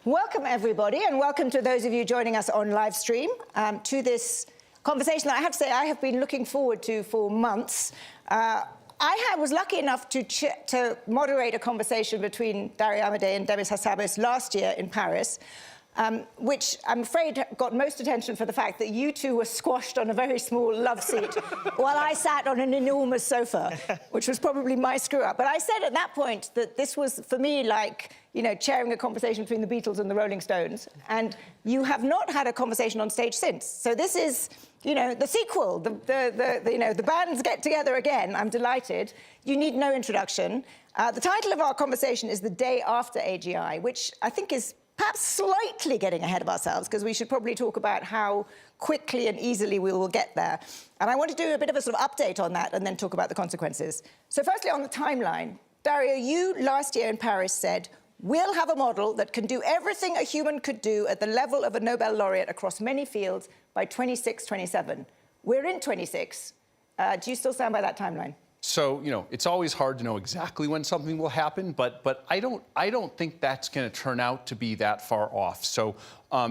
Welcome, everybody, and welcome to those of you joining us on live stream to this conversation that I have to say I have been looking forward to for months. I was lucky enough to moderate a conversation between Dario Amodei and Demis Hassabis last year in Paris, which I'm afraid got most attention for the fact that you two were squashed on a very small love seat while I sat on an enormous sofa, which was probably my screw-up. But I said at that point that this was, for me, like, you know, chairing a conversation between the Beatles and the Rolling Stones, and you have not had a conversation on stage since. So this is, you know, the sequel. The bands get together again. I'm delighted. You need no introduction. The title of our conversation is The Day After AGI, which I think is perhaps slightly getting ahead of ourselves, because we should probably talk about how quickly and easily we will get there. And I want to do a bit of a sort of update on that and then talk about the consequences. So firstly, on the timeline, Dario, you last year in Paris said, we'll have a model that can do everything a human could do at the level of a Nobel laureate across many fields by 26, 27. We're in 26. Do you still stand by that timeline? So, you know, it's always hard to know exactly when something will happen, but I don't think that's going to turn out to be that far off. So,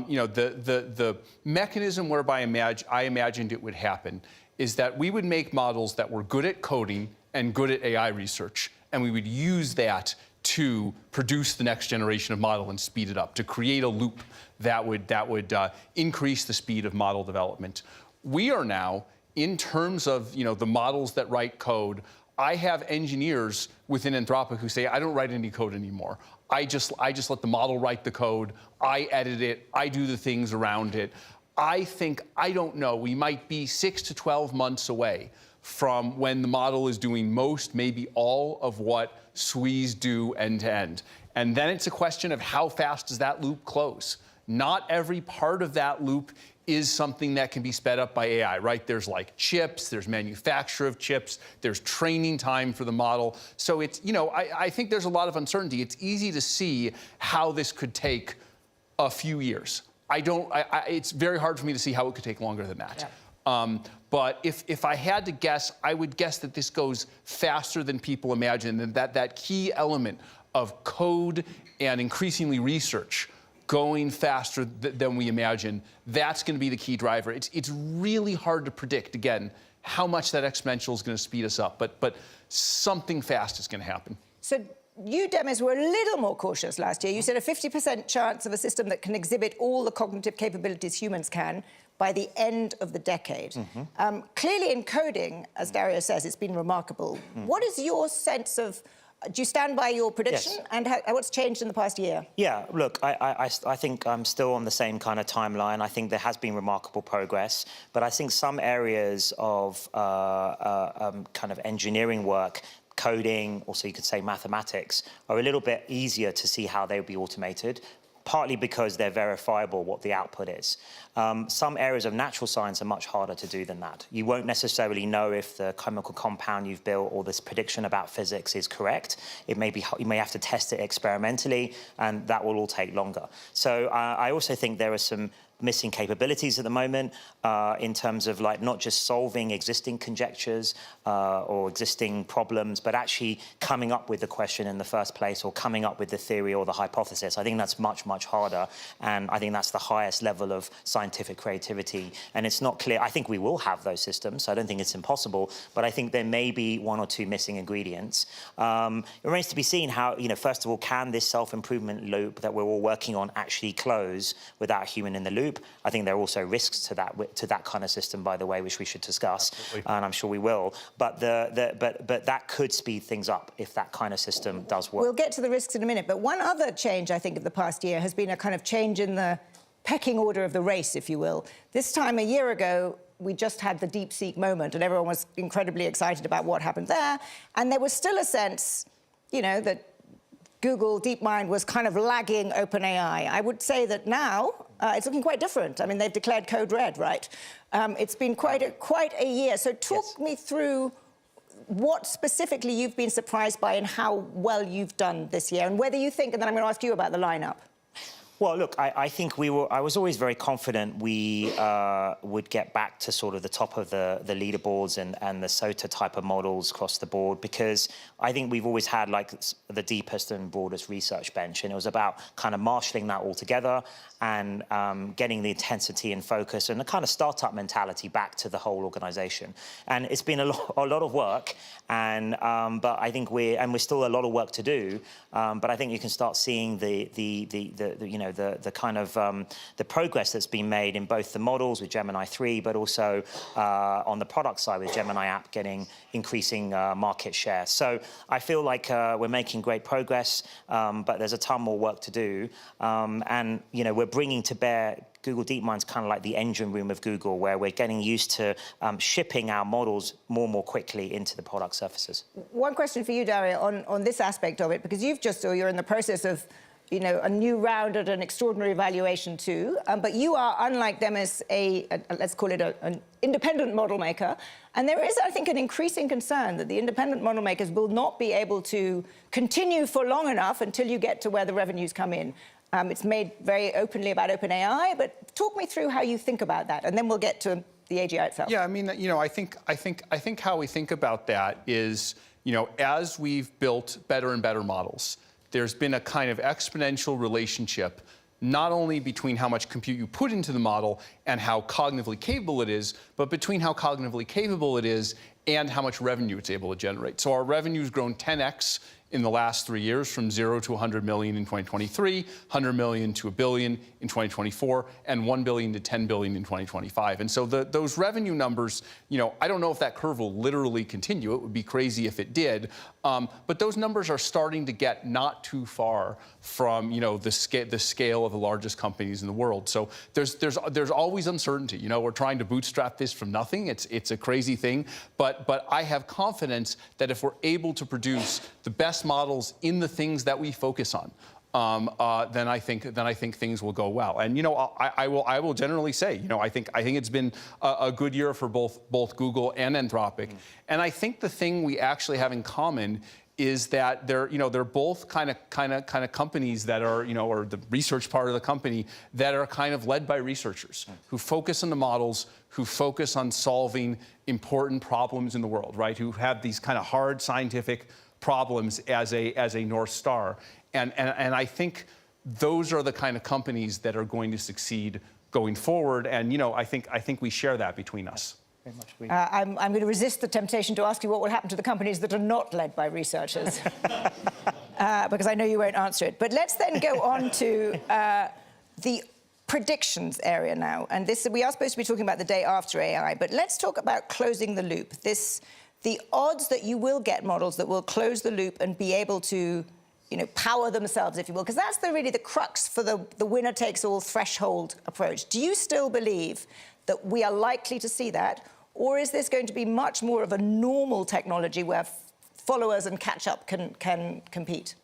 you know, the mechanism whereby I imagined it would happen is that we would make models that were good at coding and good at AI research, and we would use that to produce the next generation of model and speed it up, to create a loop that would increase the speed of model development. We are now, in terms of, you know, the models that write code, I have engineers within Anthropic who say, I don't write any code anymore. I just let the model write the code, I edit it, I do the things around it. I think, I don't know, we might be 6 to 12 months away from when the model is doing most, maybe all of what SWEs do end to end. And then it's a question of how fast does that loop close? Not every part of that loop is something that can be sped up by AI, right? There's like chips, there's manufacture of chips, there's training time for the model. So it's, you know, I think there's a lot of uncertainty. It's easy to see how this could take a few years. It's very hard for me to see how it could take longer than that. Yeah. But if I had to guess, I would guess that this goes faster than people imagine, and that key element of code and increasingly research going faster than we imagine, that's going to be the key driver. It's really hard to predict, again, how much that exponential is going to speed us up, but something fast is going to happen. So you, Demis, were a little more cautious last year. You said a 50% chance of a system that can exhibit all the cognitive capabilities humans can by the end of the decade. Mm-hmm. Clearly in coding, as Dario says, it's been remarkable. Mm. What is your sense of, do you stand by your prediction? Yes. And what's changed in the past year? Yeah, look, I think I'm still on the same kind of timeline. I think there has been remarkable progress, but I think some areas of kind of engineering work, coding, also you could say mathematics, are a little bit easier to see how they would be automated, partly because they're verifiable what the output is. Some areas of natural science are much harder to do than that. You won't necessarily know if the chemical compound you've built or this prediction about physics is correct. You may have to test it experimentally, and that will all take longer. So I also think there are some missing capabilities at the moment in terms of like not just solving existing conjectures or existing problems, but actually coming up with the question in the first place or coming up with the theory or the hypothesis. I think that's much, much harder, and I think that's the highest level of scientific creativity. And it's not clear. I think we will have those systems, so I don't think it's impossible, but I think there may be one or two missing ingredients. It remains to be seen how, you know, first of all, can this self-improvement loop that we're all working on actually close without a human in the loop? I think there are also risks to that kind of system, by the way, which we should discuss, and I'm sure we will. But that could speed things up if that kind of system does work. We'll get to the risks in a minute, but one other change, I think, of the past year has been a kind of change in the pecking order of the race, if you will. This time a year ago, we just had the DeepSeek moment, and everyone was incredibly excited about what happened there, and there was still a sense, you know, that Google, DeepMind was kind of lagging OpenAI. I would say that now it's looking quite different. I mean, they've declared code red, right? It's been quite a year. So talk me through what specifically you've been surprised by and how well you've done this year, and whether you think, and then I'm going to ask you about the lineup. Well, look, I think I was always very confident we would get back to sort of the top of the leaderboards and the SOTA type of models across the board, because I think we've always had like the deepest and broadest research bench, and it was about kind of marshalling that all together and getting the intensity and focus and the kind of startup mentality back to the whole organization. And it's been a lot of work, and but I think we're still a lot of work to do. But I think you can start seeing the kind of the progress that's been made in both the models with Gemini 3, but also on the product side with Gemini app getting increasing market share. So I feel like we're making great progress, but there's a ton more work to do. And we're bringing to bear. Google DeepMind's kind of like the engine room of Google, where we're getting used to shipping our models more and more quickly into the product surfaces. One question for you, Daria, on this aspect of it, because you're in the process of, a new round at an extraordinary valuation too, but you are, unlike them, as let's call it an independent model maker. And there is, I think, an increasing concern that the independent model makers will not be able to continue for long enough until you get to where the revenues come in. It's made very openly about OpenAI, but talk me through how you think about that, and then we'll get to the AGI itself. Yeah, I mean, I think how we think about that is, as we've built better and better models, there's been a kind of exponential relationship, not only between how much compute you put into the model and how cognitively capable it is, but between how cognitively capable it is and how much revenue it's able to generate. So our revenue's grown 10x in the last 3 years, from 0 to 100 million in 2023, 100 million to 1 billion in 2024, and 1 billion to 10 billion in 2025. And so those revenue numbers, I don't know if that curve will literally continue. It would be crazy if it did. But those numbers are starting to get not too far from, the scale of the largest companies in the world. So there's always uncertainty. We're trying to bootstrap this from nothing. It's a crazy thing. But I have confidence that if we're able to produce the best models in the things that we focus on, then I think things will go well. And I will generally say, I think it's been a good year for both Google and Anthropic. And I think the thing we actually have in common is that they're both kind of companies that are, or the research part of the company that are kind of led by researchers who focus on the models, who focus on solving important problems in the world, right? Who have these kind of hard scientific problems as a North Star. And I think those are the kind of companies that are going to succeed going forward. And I think we share that between us. Very much I'm going to resist the temptation to ask you what will happen to the companies that are not led by researchers, because I know you won't answer it. But let's then go on to the predictions area now. And we are supposed to be talking about the day after AI, but let's talk about closing the loop. The odds that you will get models that will close the loop and be able to, power themselves, if you will, because that's really the crux for the winner-takes-all threshold approach. Do you still believe that we are likely to see that, or is this going to be much more of a normal technology where followers and catch-up can compete?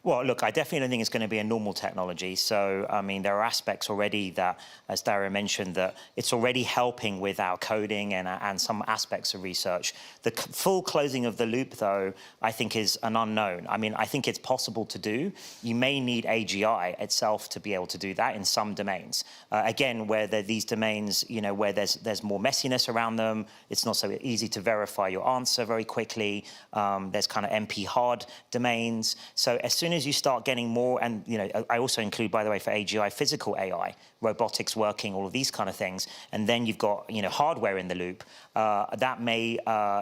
Well, look, I definitely don't think it's going to be a normal technology. So, I mean, there are aspects already that, as Daria mentioned, that it's already helping with our coding and some aspects of research. The full closing of the loop, though, I think is an unknown. I mean, I think it's possible to do. You may need AGI itself to be able to do that in some domains. Again, where these domains, where there's more messiness around them, it's not so easy to verify your answer very quickly. There's kind of NP hard domains. So as soon as you start getting more, and I also include, by the way, for AGI, physical AI, robotics working, all of these kind of things, and then you've got hardware in the loop, that may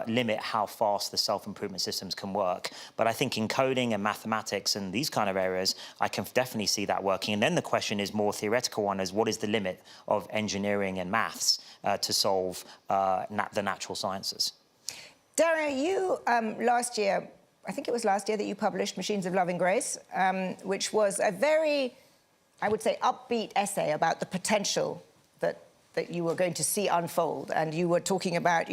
limit how fast the self-improvement systems can work. But I think in coding and mathematics and these kind of areas, I can definitely see that working. And then the question is more theoretical one, is what is the limit of engineering and maths to solve the natural sciences? Daria, you last year, I think it was last year, that you published Machines of Loving Grace, which was a very, I would say, upbeat essay about the potential that you were going to see unfold. And you were talking about,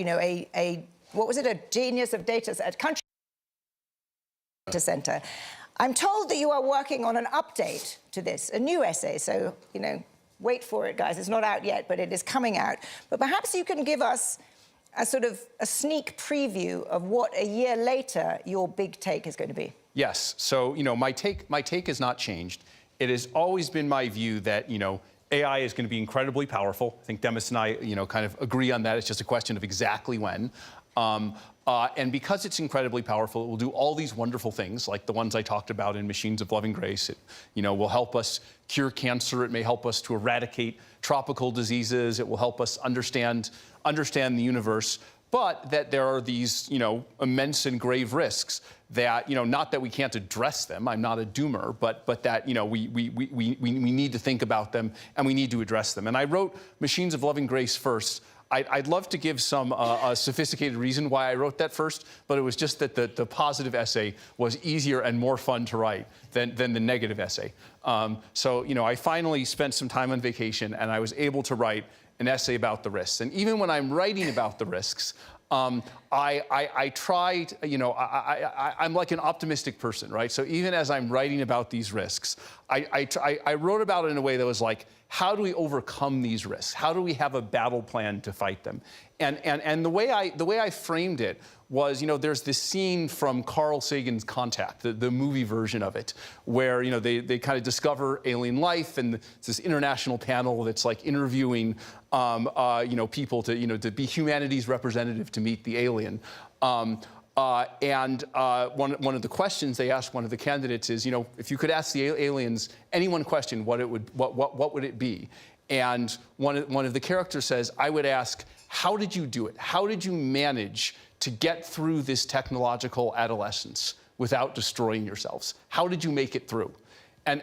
what was it, a genius of data, a country data center. I'm told that you are working on an update to this, a new essay. So, wait for it, guys. It's not out yet, but it is coming out. But perhaps you can give us a sort of a sneak preview of what a year later your big take is going to be. Yes. So, my take has not changed. it has always been my view that, AI is going to be incredibly powerful. I think Demis and I, kind of agree on that. It's just a question of exactly when. And because it's incredibly powerful, it will do all these wonderful things, like the ones I talked about in Machines of Loving Grace. It, will help us cure cancer. It may help us to eradicate tropical diseases. It will help us understand the universe. But that there are these, immense and grave risks that, not that we can't address them. I'm not a doomer, but that, we need to think about them and we need to address them. And I wrote Machines of Loving Grace first. I'd love to give some a sophisticated reason why I wrote that first, but it was just that the positive essay was easier and more fun to write than the negative essay. So, I finally spent some time on vacation and I was able to write an essay about the risks. And even when I'm writing about the risks, I tried, I'm like an optimistic person, right? So even as I'm writing about these risks, I wrote about it in a way that was like, how do we overcome these risks? How do we have a battle plan to fight them? And the way I framed it was, there's this scene from Carl Sagan's Contact, the movie version of it, where, they kind of discover alien life, and it's this international panel that's like interviewing, people to be humanity's representative to meet the alien. One of the questions they asked one of the candidates is, if you could ask the aliens any one question, what would it be? And one of the characters says, I would ask, how did you do it? How did you manage to get through this technological adolescence without destroying yourselves? How did you make it through? And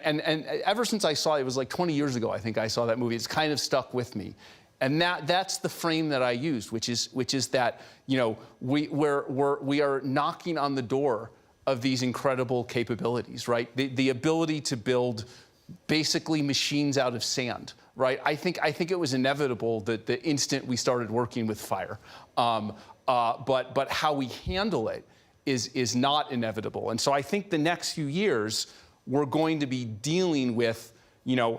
ever since I saw it, it was like 20 years ago, I think I saw that movie. It's kind of stuck with me. And that's the frame that I used, which is that, we are knocking on the door of these incredible capabilities, right? The ability to build basically machines out of sand, right? I think it was inevitable that the instant we started working with fire. But how we handle it is not inevitable. And so I think the next few years, we're going to be dealing with,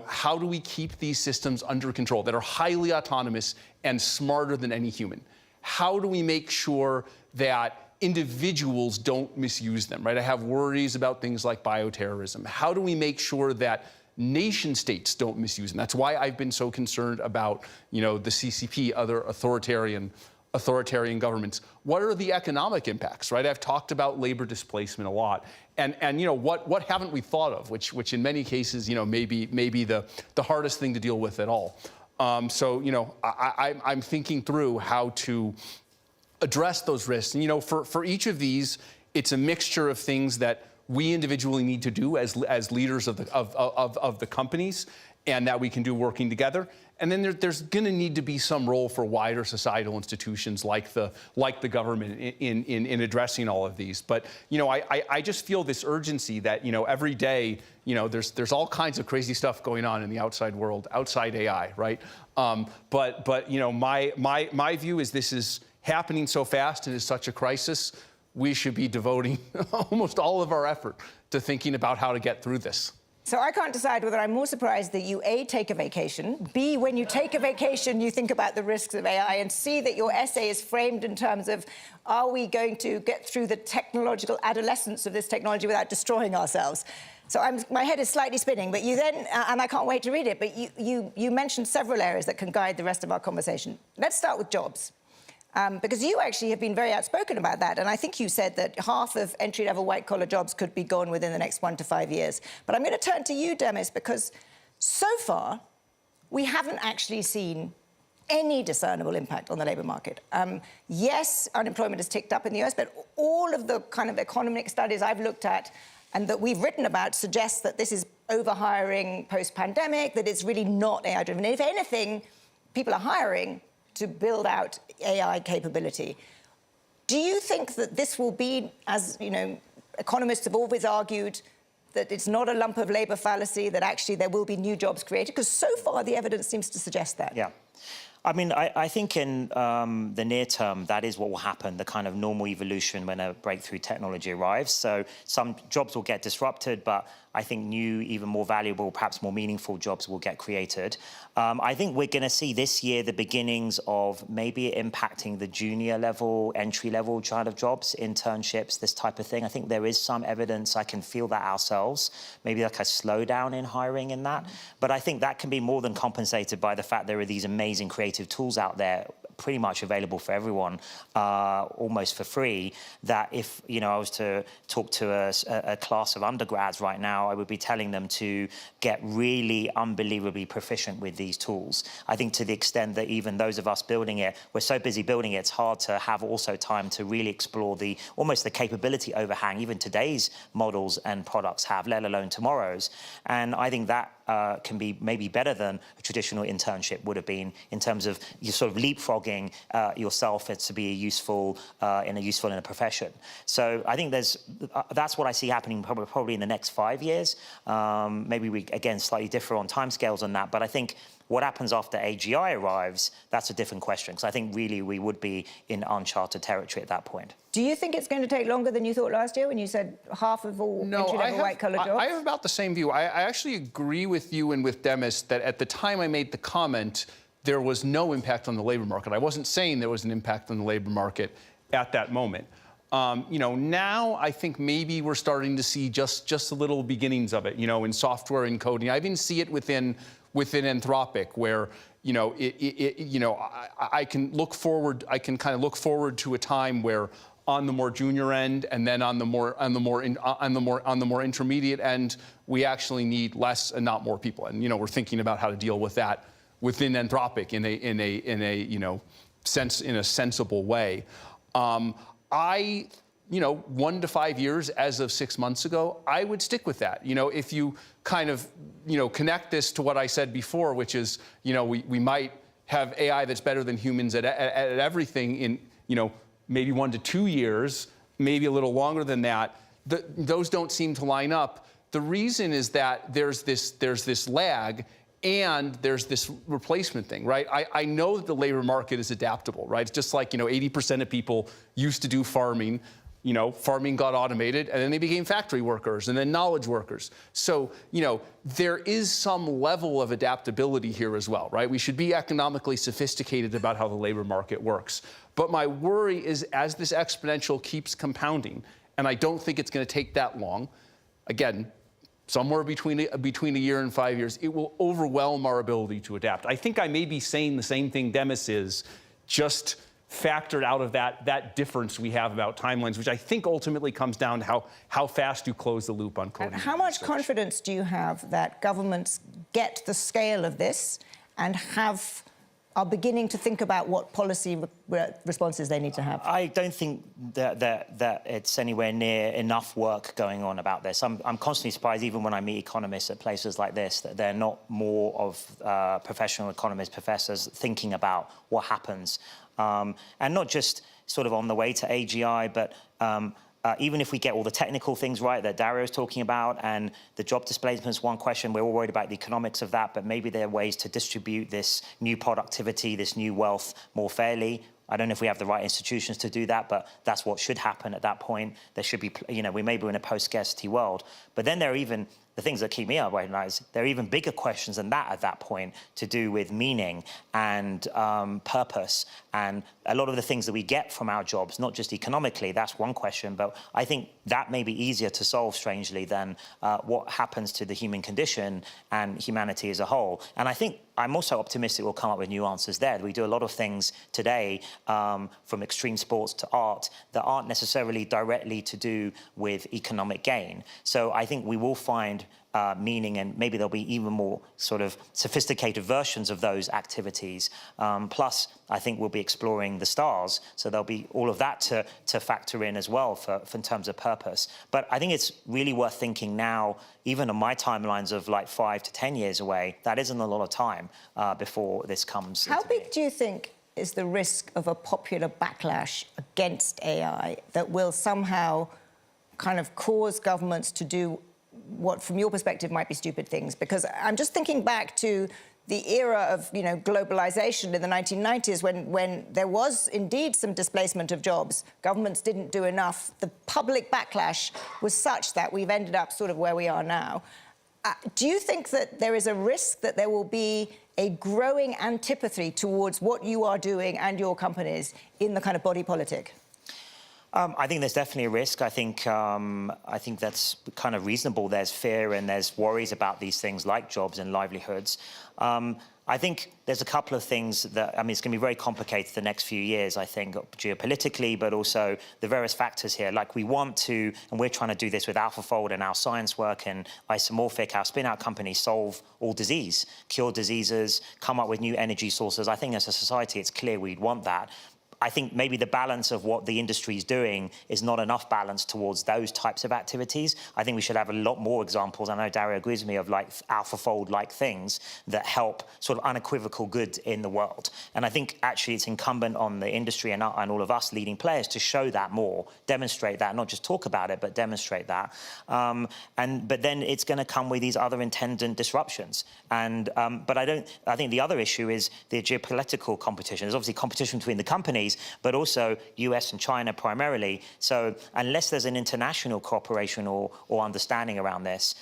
how do we keep these systems under control that are highly autonomous and smarter than any human? How do we make sure that individuals don't misuse them, right? I have worries about things like bioterrorism. How do we make sure that nation states don't misuse them? That's why I've been so concerned about, the CCP, other authoritarian governments. What are the economic impacts, right? I've talked about labor displacement a lot. And what haven't we thought of, which in many cases, may be the hardest thing to deal with at all. So, I'm thinking through how to address those risks. And, for each of these, it's a mixture of things that we individually need to do as leaders of the companies, and that we can do working together. And then there's going to need to be some role for wider societal institutions like the government in addressing all of these. But I just feel this urgency that every day there's all kinds of crazy stuff going on in the outside world, outside AI, right? But my view is this is happening so fast and is such a crisis. We should be devoting almost all of our effort to thinking about how to get through this. So I can't decide whether I'm more surprised that you, A, take a vacation, B, when you take a vacation, you think about the risks of AI, and C, that your essay is framed in terms of, are we going to get through the technological adolescence of this technology without destroying ourselves? So my head is slightly spinning, but you then, and I can't wait to read it, but you mentioned several areas that can guide the rest of our conversation. Let's start with jobs. Because you actually have been very outspoken about that. And I think you said that half of entry-level white-collar jobs could be gone within the next 1 to 5 years. But I'm going to turn to you, Demis, because so far, we haven't actually seen any discernible impact on the labour market. Yes, unemployment has ticked up in the US, but all of the kind of economic studies I've looked at and that we've written about suggest that this is overhiring post-pandemic, that it's really not AI-driven. And if anything, people are hiring to build out AI capability. Do you think that this will be, as economists have always argued, that it's not a lump of labour fallacy, that actually there will be new jobs created? Because so far the evidence seems to suggest that. Yeah. I mean, I think in the near term, that is what will happen, the kind of normal evolution when a breakthrough technology arrives. So some jobs will get disrupted, but I think new, even more valuable, perhaps more meaningful jobs will get created. I think we're going to see this year the beginnings of maybe impacting the junior level, entry level kind of jobs, internships, this type of thing. I think there is some evidence, I can feel that ourselves, maybe like a slowdown in hiring in that. But I think that can be more than compensated by the fact there are these amazing creative tools out there pretty much available for everyone, almost for free, that if, I was to talk to a class of undergrads right now, I would be telling them to get really unbelievably proficient with these tools. I think to the extent that even those of us building it, we're so busy building it, it's hard to have also time to really explore almost the capability overhang even today's models and products have, let alone tomorrow's. And I think that can be maybe better than a traditional internship would have been in terms of you sort of leapfrogging yourself to be useful in a profession. So I think that's what I see happening probably in the next 5 years. Maybe we, again, slightly differ on timescales on that, but I think what happens after AGI arrives, that's a different question, because I think really we would be in uncharted territory at that point. Do you think it's going to take longer than you thought last year when you said half of all entry-level white-collar jobs? I have about the same view. I actually agree with you and with Demis that at the time I made the comment, there was no impact on the labor market. I wasn't saying there was an impact on the labor market at that moment. Now I think maybe we're starting to see just the little beginnings of it, in software and coding. I even see it within Anthropic, where I can look forward. I can kind of look forward to a time where, on the more junior end, and then on the more intermediate end, we actually need less and not more people. And we're thinking about how to deal with that within Anthropic in a sensible way. 1 to 5 years as of 6 months ago, I would stick with that. If you kind of, connect this to what I said before, which is, we might have AI that's better than humans at everything in, maybe 1 to 2 years, maybe a little longer than that. Those don't seem to line up. The reason is that there's this lag, and there's this replacement thing, right? I know that the labor market is adaptable, right? It's just like, 80% of people used to do farming. Farming got automated, and then they became factory workers and then knowledge workers. So, there is some level of adaptability here as well, right? We should be economically sophisticated about how the labor market works. But my worry is, as this exponential keeps compounding, and I don't think it's going to take that long, again, somewhere between a year and 5 years, it will overwhelm our ability to adapt. I think I may be saying the same thing Demis is, just factored out of that difference we have about timelines, which I think ultimately comes down to how fast you close the loop on coding. And how much confidence do you have that governments get the scale of this and are beginning to think about what policy responses they need to have? I don't think that it's anywhere near enough work going on about this. I'm constantly surprised, even when I meet economists at places like this, that they're not more of professional economists, professors, thinking about what happens. And not just sort of on the way to AGI, but even if we get all the technical things right that Dario's talking about, and the job displacement is one question, we're all worried about the economics of that, but maybe there are ways to distribute this new productivity, this new wealth more fairly. I don't know if we have the right institutions to do that, but that's what should happen at that point. There should be, we may be in a post-scarcity world. But then there are even the things that keep me up at night. There are even bigger questions than that at that point, to do with meaning and purpose, and a lot of the things that we get from our jobs, not just economically. That's one question, but I think that may be easier to solve, strangely, than what happens to the human condition and humanity as a whole. And I think I'm also optimistic we'll come up with new answers there. We do a lot of things today, from extreme sports to art, that aren't necessarily directly to do with economic gain. So I think we will find meaning, and maybe there'll be even more sort of sophisticated versions of those activities. Plus, I think we'll be exploring the stars, so there'll be all of that to factor in as well for in terms of purpose. But I think it's really worth thinking now, even on my timelines of like 5 to 10 years away, that isn't a lot of time before this comes. How big do you think is the risk of a popular backlash against AI that will somehow kind of cause governments to do what, from your perspective, might be stupid things? Because I'm just thinking back to the era of, globalization in the 1990s when there was indeed some displacement of jobs. Governments didn't do enough. The public backlash was such that we've ended up sort of where we are now. Do you think that there is a risk that there will be a growing antipathy towards what you are doing and your companies in the kind of body politic? I think there's definitely a risk. I think that's kind of reasonable. There's fear and there's worries about these things like jobs and livelihoods. I think there's a couple of things that, it's going to be very complicated the next few years, I think, geopolitically, but also the various factors here. Like we want to, and we're trying to do this with AlphaFold and our science work and Isomorphic, our spin-out companies, solve all disease, cure diseases, come up with new energy sources. I think as a society, it's clear we'd want that. I think maybe the balance of what the industry is doing is not enough balance towards those types of activities. I think we should have a lot more examples. I know Dario agrees with me of like AlphaFold-like things that help sort of unequivocal good in the world. And I think actually it's incumbent on the industry and all of us leading players to show that more, demonstrate that, not just talk about it, but demonstrate that. But then it's going to come with these other attendant disruptions. But I think the other issue is the geopolitical competition. There's obviously competition between the companies, but also US and China primarily. So unless there's an international cooperation or understanding around this,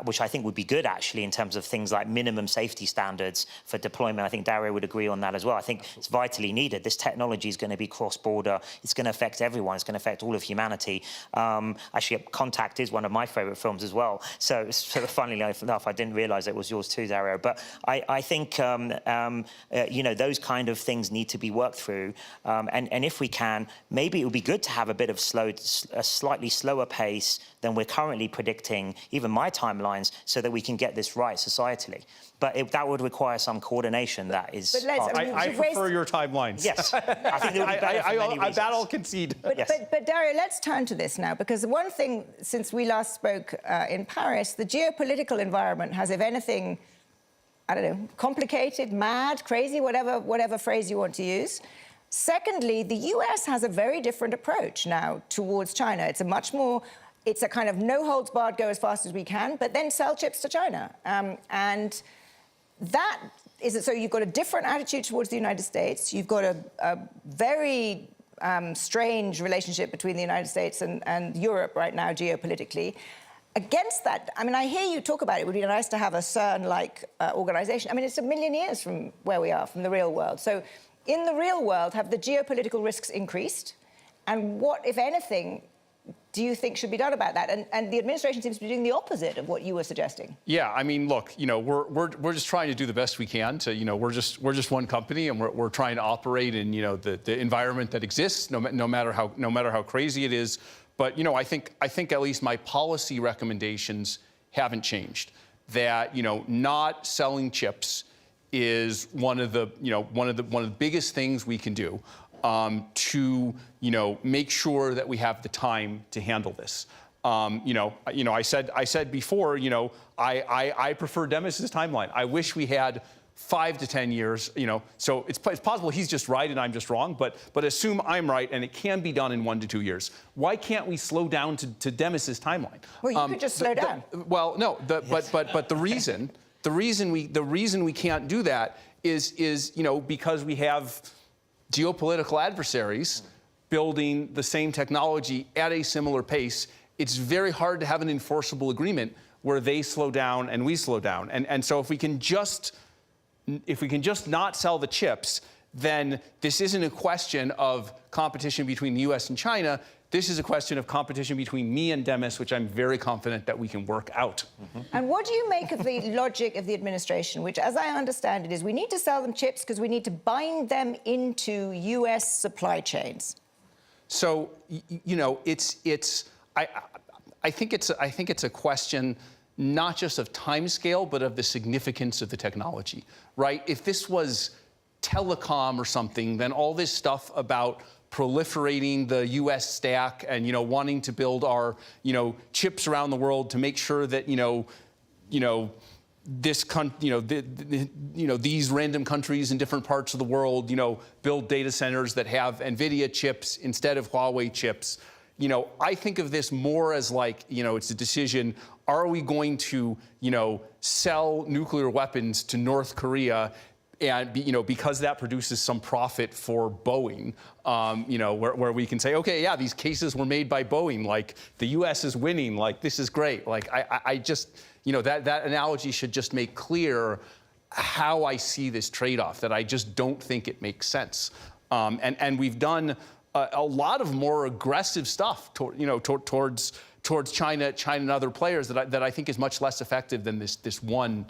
which I think would be good actually in terms of things like minimum safety standards for deployment, I think Dario would agree on that as well. I think it's vitally needed. This technology is going to be cross-border. It's going to affect everyone. It's going to affect all of humanity. Actually, Contact is one of my favorite films as well. So sort of funnily enough, I didn't realize it was yours too, Dario. But I think, those kind of things need to be worked through. And if we can, maybe it would be good to have a bit of a slightly slower pace than we're currently predicting, even my timelines, so that we can get this right societally. But that would require some coordination that is... But I prefer your timelines. Yes. I think it would be better for many reasons. That I'll concede. But Dario, let's turn to this now, because the one thing, since we last spoke in Paris, the geopolitical environment has, if anything, I don't know, complicated, mad, crazy, whatever phrase you want to use. Secondly, the US has a very different approach now towards China. It's a kind of no-holds-barred, go as fast as we can, but then sell chips to China. And that is it. So you've got a different attitude towards the United States. You've got a very strange relationship between the United States and Europe right now, geopolitically. Against that, I hear you talk about it. It would be nice to have a CERN-like organization. It's a million years from where we are, from the real world. So in the real world, have the geopolitical risks increased? And what, if anything, do you think should be done about that? And the administration seems to be doing the opposite of what you were suggesting. Yeah, look, we're just trying to do the best we can to, we're just one company, and we're trying to operate in, the environment that exists, no matter how crazy it is. But, I think at least my policy recommendations haven't changed. That, not selling chips is one of the biggest things we can do to make sure that we have the time to handle this. I said before, I prefer Demis's timeline. I wish we had 5 to 10 years. So it's possible he's just right and I'm just wrong. But assume I'm right and it can be done in 1 to 2 years. Why can't we slow down to Demis's timeline? Well, you could just slow down. Well, no. But the reason we can't do that is because we have geopolitical adversaries building the same technology at a similar pace. It's very hard to have an enforceable agreement where they slow down and we slow down. And so if we can just not sell the chips, then this isn't a question of competition between the US and China. This is a question of competition between me and Demis, which I'm very confident that we can work out. Mm-hmm. And what do you make of the logic of the administration, which, as I understand it, is we need to sell them chips because we need to bind them into US supply chains? So, I think it's a question not just of timescale, but of the significance of the technology, right? If this was telecom or something, then all this stuff about proliferating the U.S. stack and wanting to build our chips around the world to make sure that these random countries in different parts of the world build data centers that have NVIDIA chips instead of Huawei chips. I think of this more as like, it's a decision are we going to, sell nuclear weapons to North Korea and because that produces some profit for Boeing, where we can say, okay, yeah, these cases were made by Boeing, like the U.S. is winning, like this is great. Like I just, that analogy should just make clear how I see this trade-off, that I just don't think it makes sense. And we've done a lot of more aggressive stuff towards China and other players that I think is much less effective than this one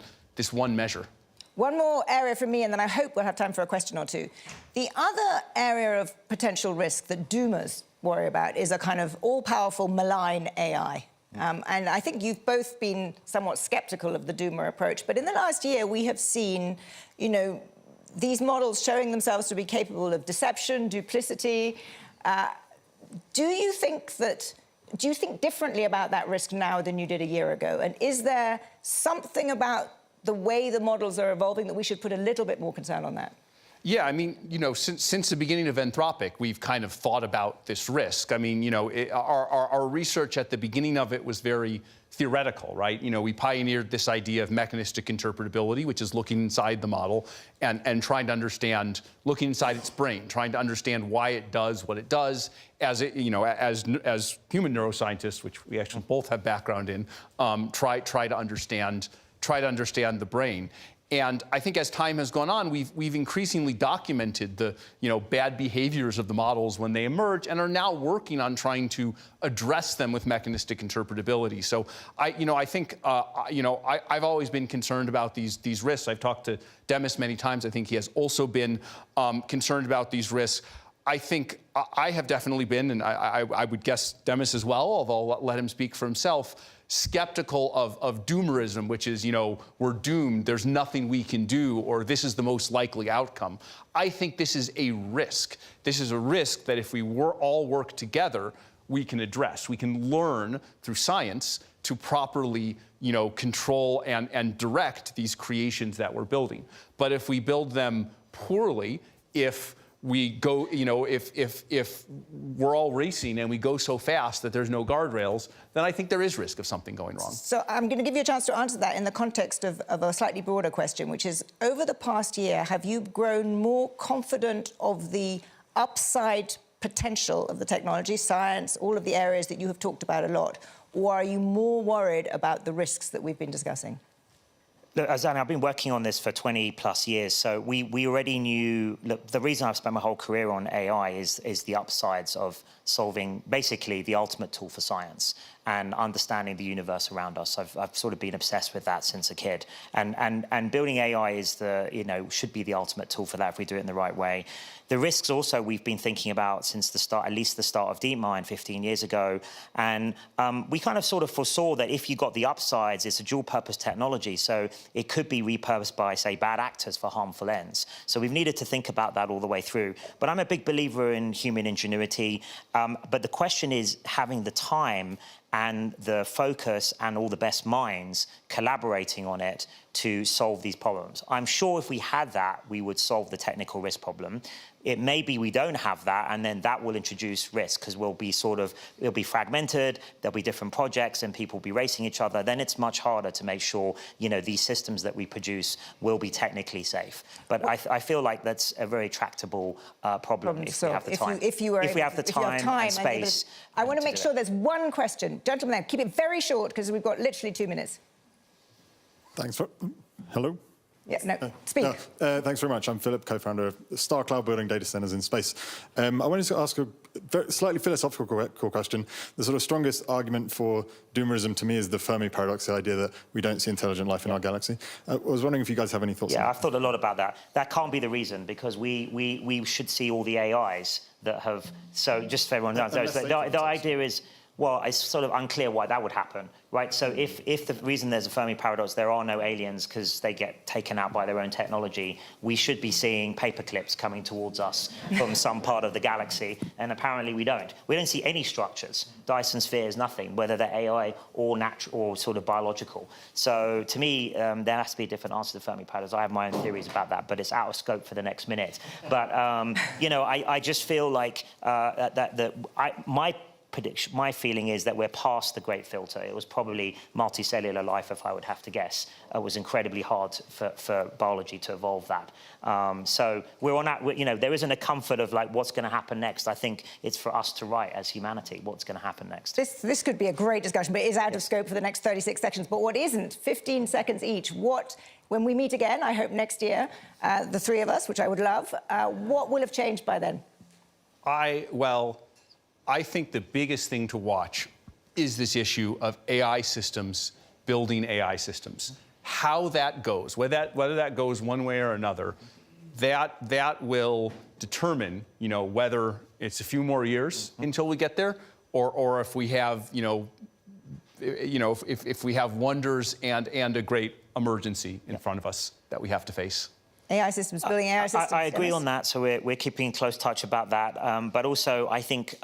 measure. One more area from me, and then I hope we'll have time for a question or two. The other area of potential risk that doomers worry about is a kind of all-powerful malign AI. And I think you've both been somewhat skeptical of the doomer approach. But in the last year, we have seen, these models showing themselves to be capable of deception, duplicity. Do you think differently about that risk now than you did a year ago? And is there something about the way the models are evolving that we should put a little bit more concern on that? Yeah, I mean, since the beginning of Anthropic, we've kind of thought about this risk. I mean, our research at the beginning of it was very theoretical, right? We pioneered this idea of mechanistic interpretability, which is looking inside the model and trying to understand, looking inside its brain, trying to understand why it does what it does. As human neuroscientists, which we actually both have background in, try to understand the brain. And I think as time has gone on, we've increasingly documented the bad behaviors of the models when they emerge, and are now working on trying to address them with mechanistic interpretability. So I think I've always been concerned about these risks. I've talked to Demis many times. I think he has also been concerned about these risks. I think I have definitely been, and I would guess Demis as well, although I'll let him speak for himself, skeptical of doomerism, which is, we're doomed, there's nothing we can do, or this is the most likely outcome. I think this is a risk. This is a risk that if we all work together, we can address. We can learn through science to properly, control and direct these creations that we're building. But if we build them poorly, if we go, if we're all racing and we go so fast that there's no guardrails, then I think there is risk of something going wrong. So I'm going to give you a chance to answer that in the context of a slightly broader question, which is, over the past year, have you grown more confident of the upside potential of the technology, science, all of the areas that you have talked about a lot, or are you more worried about the risks that we've been discussing? Look, Azana, I've been working on this for 20 plus years, so we already knew. Look, the reason I've spent my whole career on AI is the upsides of solving basically the ultimate tool for science and understanding the universe around us. I've sort of been obsessed with that since a kid, and building AI is should be the ultimate tool for that if we do it in the right way. The risks also we've been thinking about since the start, at least the start of DeepMind 15 years ago. And we kind of sort of foresaw that if you got the upsides, it's a dual purpose technology. So it could be repurposed by, say, bad actors for harmful ends. So we've needed to think about that all the way through. But I'm a big believer in human ingenuity. But the question is having the time and the focus and all the best minds collaborating on it to solve these problems. I'm sure if we had that, we would solve the technical risk problem. It may be we don't have that, and then that will introduce risk, because it'll be fragmented, there'll be different projects, and people will be racing each other. Then it's much harder to make sure, these systems that we produce will be technically safe. But I feel like that's a very tractable problem if we have the time. If we have the time and space. I want to make sure there's one question. Gentlemen, keep it very short, because we've got literally 2 minutes. Thanks. Hello? Yeah, no, speak. Thanks very much. I'm Philip, co-founder of Star Cloud Building Data Centers in Space. I wanted to ask a slightly philosophical question. The sort of strongest argument for doomerism to me is the Fermi paradox, the idea that we don't see intelligent life in our galaxy. I was wondering if you guys have any thoughts on that. Yeah, I've thought a lot about that. That can't be the reason, because we should see all the AIs that have... So just for everyone knows, the idea is, well, it's sort of unclear why that would happen, right? So if the reason there's a Fermi paradox, there are no aliens because they get taken out by their own technology, we should be seeing paper clips coming towards us from some part of the galaxy, and apparently we don't. We don't see any structures. Dyson spheres, nothing, whether they're AI or natural or sort of biological. So to me, there has to be a different answer to the Fermi paradox. I have my own theories about that, but it's out of scope for the next minute. But I just feel like my prediction, my feeling is that we're past the great filter. It was probably multicellular life, if I would have to guess. It was incredibly hard for biology to evolve that. So we're on that, there isn't a comfort of like what's going to happen next. I think it's for us to write as humanity what's going to happen next. This could be a great discussion, but it is out of scope for the next 36 seconds. But what isn't, 15 seconds each, when we meet again, I hope next year, the three of us, which I would love, what will have changed by then? I think the biggest thing to watch is this issue of AI systems building AI systems. How that goes, whether that goes one way or another, that will determine, whether it's a few more years until we get there, or if we have, if we have wonders and a great emergency in front of us that we have to face. AI systems, building AI systems. I agree on that, so we're keeping in close touch about that. But also, I think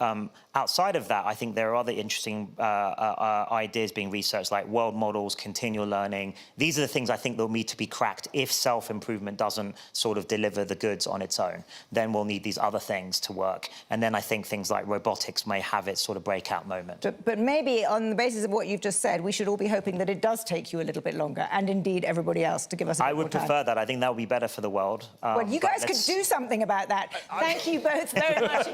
outside of that, I think there are other interesting ideas being researched, like world models, continual learning. These are the things I think that will need to be cracked if self-improvement doesn't sort of deliver the goods on its own. Then we'll need these other things to work. And then I think things like robotics may have its sort of breakout moment. But maybe on the basis of what you've just said, we should all be hoping that it does take you a little bit longer, and indeed everybody else, to give us a bit I would more time. prefer that. I think that would be better for the world. Well, you guys could do something about that. Thank you both very much.